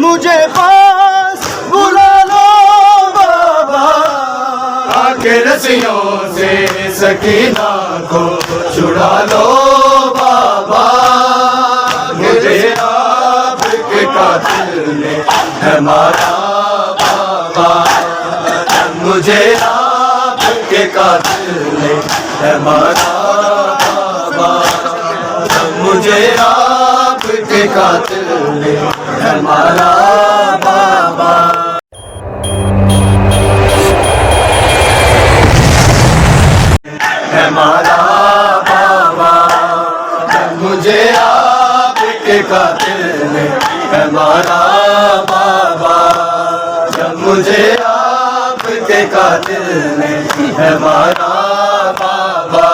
मुझे पास बुला लो बाबा, आके रस्सियों से सकीना को छुड़ा लो बाबा। मुझे आपके कातिल ने है मारा बाबा, मुझे आपके कातिल ने है मारा बाबा, मुझे आपके कातिल ने है मारा बाबा। है मारा बाबा, मुझे आपके कातिल ने है मारा बाबा, मुझे आपके कातिल ने है मारा बाबा,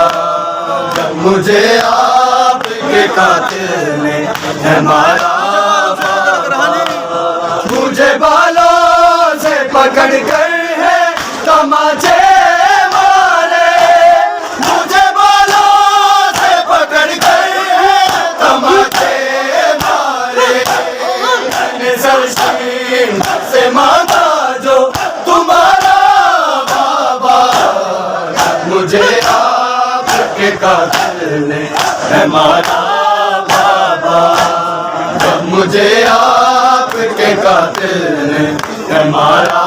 मुझे आपके कातिल ने है मारा बाबा। मुझे बालों से पकड़ कर है तमाचे मारे, मुझे बालों से पकड़ कर है तमाचे मारे। मैंने सरसीन से मांगा जो तुम्हारा बाबा, मुझे आपके कातिल ने है मारा बाबा, मुझे आपके कातिल ने है मारा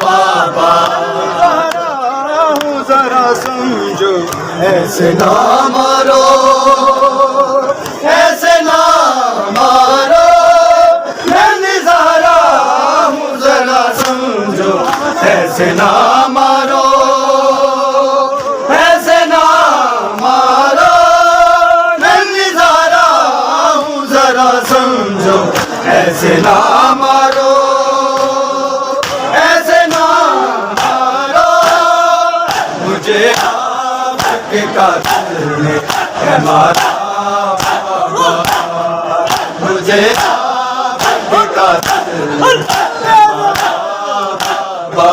बाबा। जरा समझो ऐसे ना मारो, ऐसे ना मारो, मैं निज़ारा हूँ जरा समझो। ऐसे ना मारो, ऐसे ना मारो, मैं निज़ारा हूँ जरा समझो। ऐसे ना मारो, ऐसे ना मारो, मुझे आपके कातिल ने है मारा बाबा, मुझे आपके कातिल ने है मारा बाबा।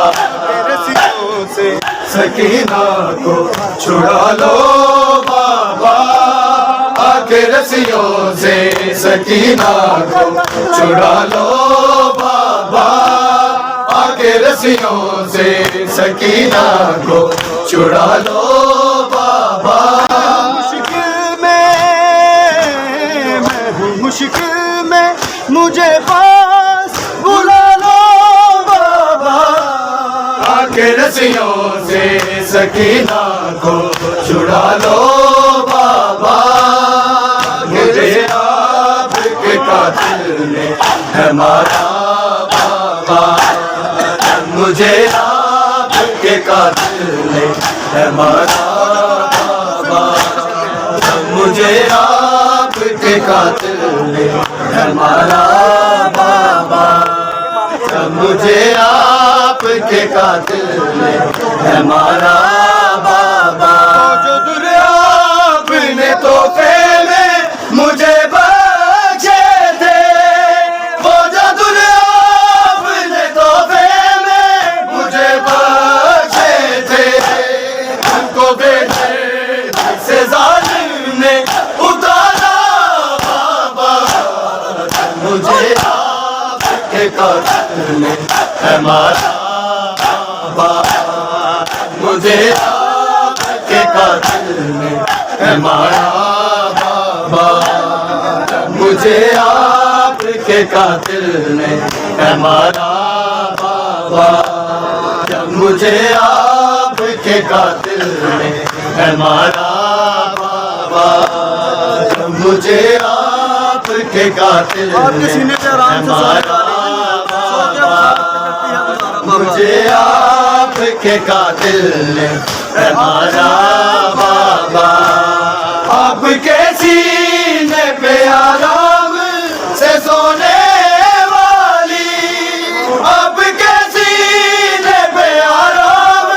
रस्सियों से सकीना को छुड़ा लो बाबा, आके रस्सियों से सकीना को छुड़ा लो बाबा, आके रस्सियों से सकीना को छुड़ा लो बाबा। मुश्किल में मैं हूँ, मुश्किल में मुझे पास बुला लो बाबा, आके रस्सियों से सकीना को छुड़ा लो बाबा। मुझे आपके कातिल ने है मारा बाबा, मुझे आपके कातिल ने है मारा बाबा, मुझे आपके कातिल ने है मारा बाबा, मुझे आपके कातिल ने है मारा बाबा। जो दुनिया आपने तोहफे में मुझे बख्शे थे, वो जो दुनिया आपने तोहफे में मुझे बख्शे थे, उनको बेदर्द से जालिम ने उतारा बाबा, मुझे आपके कातिल ने है मारा बाबा, मुझे आपके कातिल ने है मारा बाबा, मुझे आपके कातिल ने है मारा बाबा, मुझे आपके कातिल ने है मारा बाबा, मुझे आपके कातिल ने है मारा बाबा, मुझे आपके कातिल ने है मारा बाबा। आपके सीने पे आराम से सोने वाली, आपके सीने पे आराम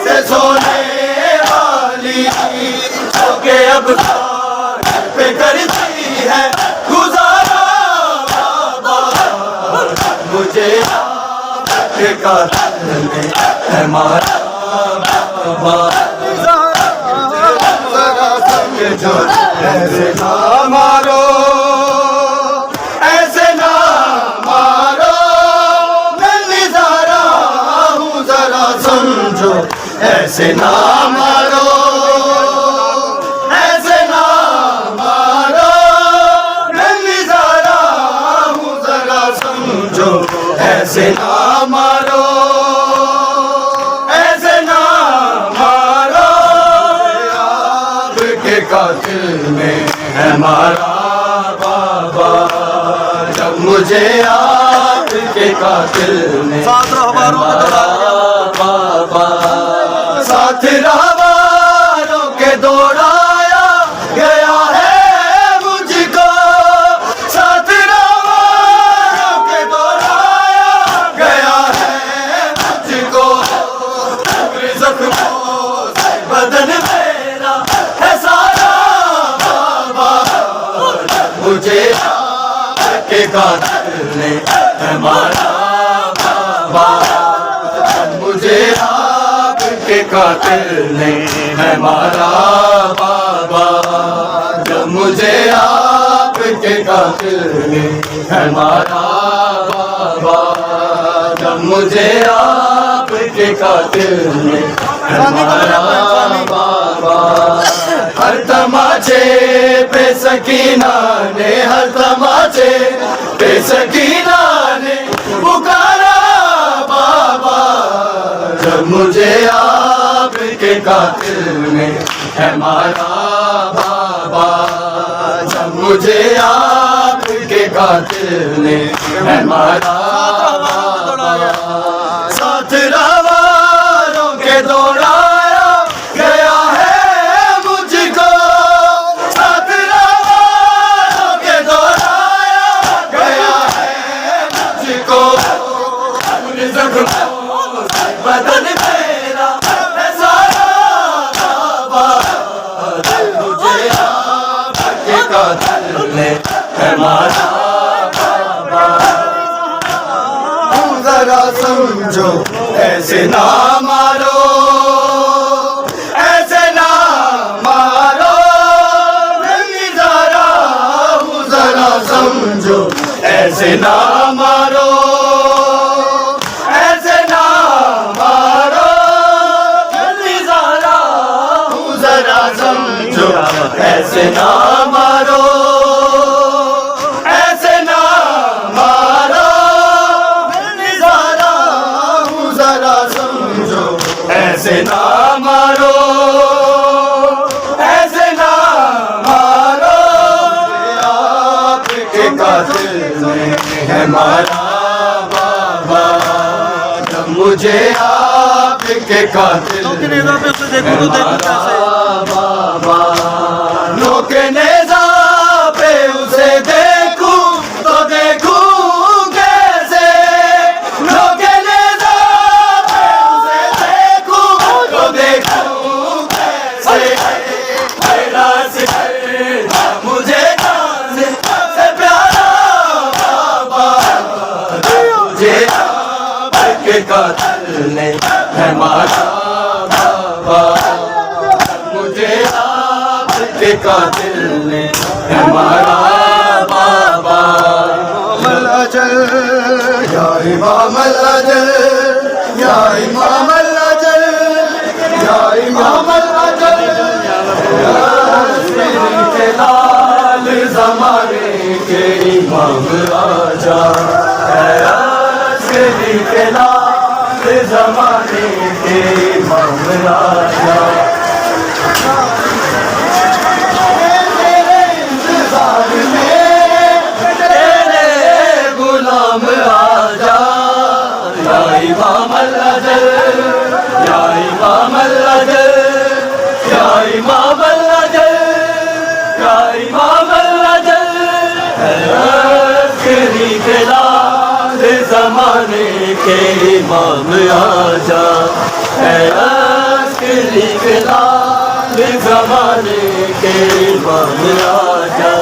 से सोने वाली, ओके अब पे करती है गुजारा बाबा, मुझे आपके कातिल ने है मारा बाबा। जो ऐसे ना मारो, ऐसे ना मारो, ऐसे ना मारो, ऐसे ना मारो, मैं निजारा हूँ जरा समझो, ऐसे ना मारो, ऐसे ना मारो, आपके कातिल में है मारा बाबा, जब मुझे आपके कातिल में बाबा, साथ रहवारों के दौड़ाया गया है मुझको, साथ रहवारों के दौड़ाया गया है मुझको, जख्मों से बदन मेरा है सारा बाबा, मुझे आपके कातिल ने है मारा बाबा, मुझे आपके कातिल ने है मारा बाबा, जब मुझे आपके कातिल ने है मारा बाबा, जब मुझे आपके कातिल ने है मारा बाबा। हर तमाचे पे सकीना ने, हर तमाचे पे सकीना ने पुकारा बाबा, जब मुझे आपके कातिल ने है मारा बाबा, जब मुझे आपके कातिल ने है मारा बाबा, साथ रहवारों के दौड़ाया गया है मुझको, साथ रहवारों के दौड़ाया गया है मुझको, अपने जख्मों से बदन मेरा है सारा बाबा, मुझे आपके कातिल ने है मारा बाबा, तुम जरा समझो, ऐसे ना मारो, ऐसे ना मारो, मैं निजारा हूँ जरा समझो, ऐसे ना मारो, ऐसे ना मारो, मैं निजारा हूँ जरा समझो, ऐसे ना मारो, ऐसे ना मारो, मैं निजारा हूँ जरा समझो, ऐसे ना मारो, ऐसे ना मारो, आपके कातिल में है मारा बाबा, जब मुझे आपके कातिल में है मारा बाबा, लोके नेज़ा पे उसे देखूं तो देखूं कैसे, लोके नेज़ा पे उसे देखूं तो देखूं कैसे, मेरा सिकंदर मुझे जान से प्यारा बाबा, मुझे आपके कातिल ने है मारा बाबा, मुझे आपके कातिल ने है मारा बाबा, इमाम अजल, या इमाम अजल, या इमाम अजल, या इमाम अजल, के लाल ज़माने के इमाम राजा, के लाल ज़माने के इमाम राजा, गुलाम आजा, या इमाम अजल, या इमाम अजल, या इमाम अजल, या इमाम अजल, के लाल ज़माने के इमाम आजा, के लाल ज़माने के इमाम आजा।